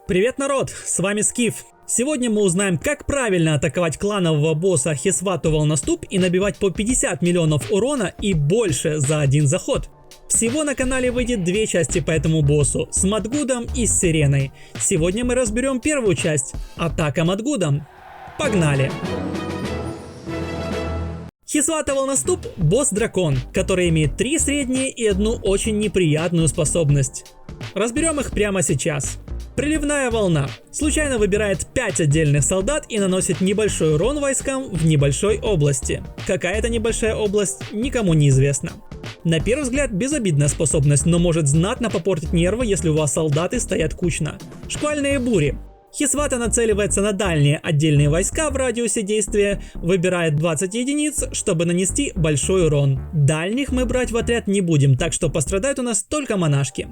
Привет, народ! С вами Скиф. Сегодня мы узнаем, как правильно атаковать кланового босса Хисвату Волноступ и набивать по 50 миллионов урона и больше за один заход. Всего на канале выйдет две части по этому боссу, с Мадгудом и с Сиреной. Сегодня мы разберем первую часть – Атака Мадгудом. Погнали! Хисвата Волноступ – босс-дракон, который имеет 3 средние и одну очень неприятную способность. Разберем их прямо сейчас. Приливная волна. Случайно выбирает 5 отдельных солдат и наносит небольшой урон войскам в небольшой области. Какая это небольшая область, никому не известно. На первый взгляд безобидная способность, но может знатно попортить нервы, если у вас солдаты стоят кучно. Шквальные бури. Хисвата нацеливается на дальние отдельные войска в радиусе действия, выбирает 20 единиц, чтобы нанести большой урон. Дальних мы брать в отряд не будем, так что пострадают у нас только монашки.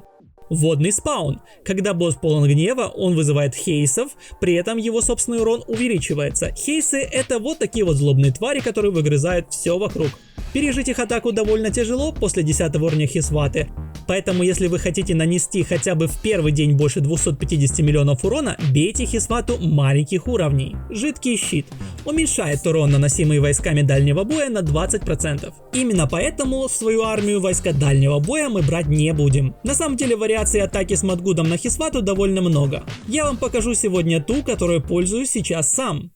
Водный спаун. Когда босс полон гнева, он вызывает хейсов, при этом его собственный урон увеличивается. Хейсы — это вот такие вот злобные твари, которые выгрызают все вокруг. Пережить их атаку довольно тяжело после 10 уровня Хисваты, поэтому если вы хотите нанести хотя бы в первый день больше 250 миллионов урона, бейте Хисвату маленьких уровней. Жидкий щит. Уменьшает урон, наносимый войсками дальнего боя, на 20%. Именно поэтому свою армию войска дальнего боя мы брать не будем. На самом деле вариаций атаки с Мадгудом на Хисвату довольно много. Я вам покажу сегодня ту, которой пользуюсь сейчас сам.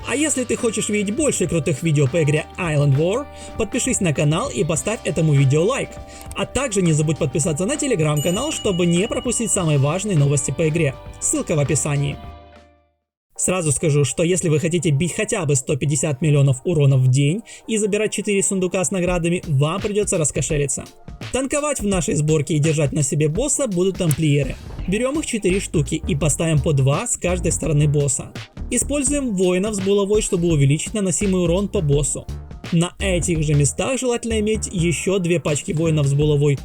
А если ты хочешь видеть больше крутых видео по игре Island War, подпишись на канал и поставь этому видео лайк. А также не забудь подписаться на телеграм-канал, чтобы не пропустить самые важные новости по игре. Ссылка в описании. Сразу скажу, что если вы хотите бить хотя бы 150 миллионов урона в день и забирать 4 сундука с наградами, вам придется раскошелиться. Танковать в нашей сборке и держать на себе босса будут тамплиеры. Берем их 4 штуки и поставим по 2 с каждой стороны босса. Используем воинов с булавой, чтобы увеличить наносимый урон по боссу. На этих же местах желательно иметь еще 2 пачки воинов с булавой,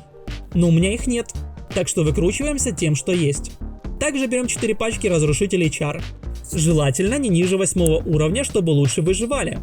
но у меня их нет, так что выкручиваемся тем, что есть. Также берем 4 пачки разрушителей чар. Желательно не ниже 8 уровня, чтобы лучше выживали.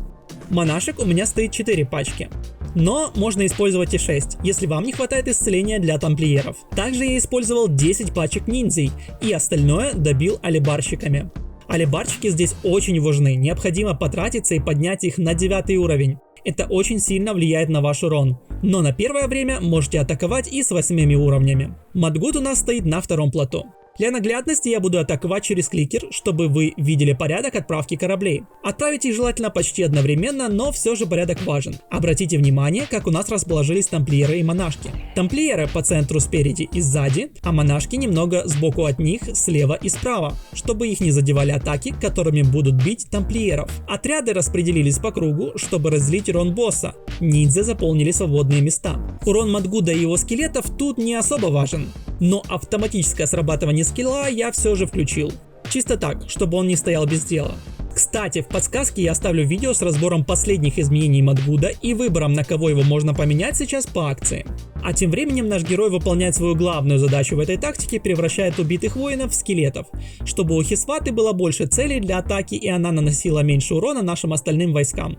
Монашек у меня стоит 4 пачки. Но можно использовать и 6, если вам не хватает исцеления для тамплиеров. Также я использовал 10 пачек ниндзей и остальное добил алебарщиками. Алебарщики здесь очень важны, необходимо потратиться и поднять их на 9 уровень. Это очень сильно влияет на ваш урон. Но на первое время можете атаковать и с 8 уровнями. Мадгуд у нас стоит на 2 плато. Для наглядности я буду атаковать через кликер, чтобы вы видели порядок отправки кораблей. Отправить их желательно почти одновременно, но все же порядок важен. Обратите внимание, как у нас расположились тамплиеры и монашки. Тамплиеры по центру спереди и сзади, а монашки немного сбоку от них, слева и справа, чтобы их не задевали атаки, которыми будут бить тамплиеров. Отряды распределились по кругу, чтобы разделить урон босса. Ниндзя заполнили свободные места. Урон Мадгуда и его скелетов тут не особо важен. Но автоматическое срабатывание скилла я все же включил. Чисто так, чтобы он не стоял без дела. Кстати, в подсказке я оставлю видео с разбором последних изменений Мадгуда и выбором, на кого его можно поменять сейчас по акции. А тем временем наш герой выполняет свою главную задачу в этой тактике, превращает убитых воинов в скелетов, чтобы у Хисваты было больше целей для атаки и она наносила меньше урона нашим остальным войскам.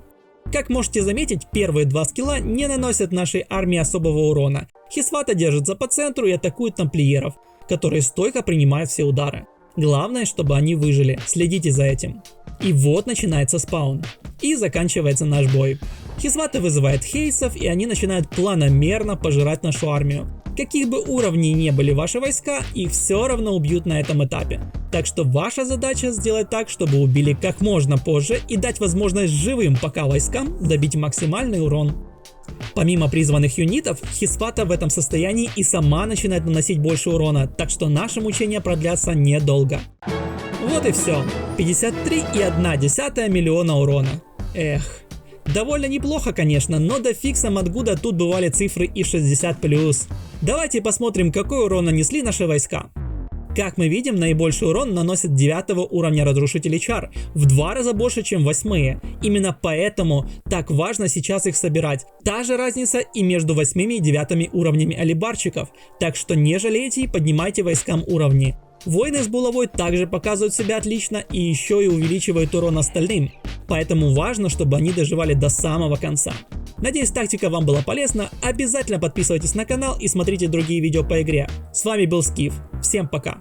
Как можете заметить, первые 2 скилла не наносят нашей армии особого урона. Хисвата держится по центру и атакует тамплиеров, которые стойко принимают все удары. Главное, чтобы они выжили, следите за этим. И вот начинается спаун. И заканчивается наш бой. Хисвата вызывает хейсов, и они начинают планомерно пожирать нашу армию. Каких бы уровней не были ваши войска, их все равно убьют на этом этапе. Так что ваша задача сделать так, чтобы убили как можно позже и дать возможность живым пока войскам добить максимальный урон. Помимо призванных юнитов, Хисвата в этом состоянии и сама начинает наносить больше урона, так что наши мучения продлятся недолго. Вот и все. 53,1 миллиона урона. Эх. Довольно неплохо, конечно, но до фикса Мадгуда тут бывали цифры и 60+. Давайте посмотрим, какой урон нанесли наши войска. Как мы видим, наибольший урон наносит 9 уровня разрушителей чар, в 2 раза больше, чем 8. Именно поэтому так важно сейчас их собирать. Та же разница и между 8 и 9 уровнями алебарщиков, так что не жалейте и поднимайте войскам уровни. Воины с булавой также показывают себя отлично и еще и увеличивают урон остальным, поэтому важно, чтобы они доживали до самого конца. Надеюсь, тактика вам была полезна, обязательно подписывайтесь на канал и смотрите другие видео по игре. С вами был Скиф, всем пока!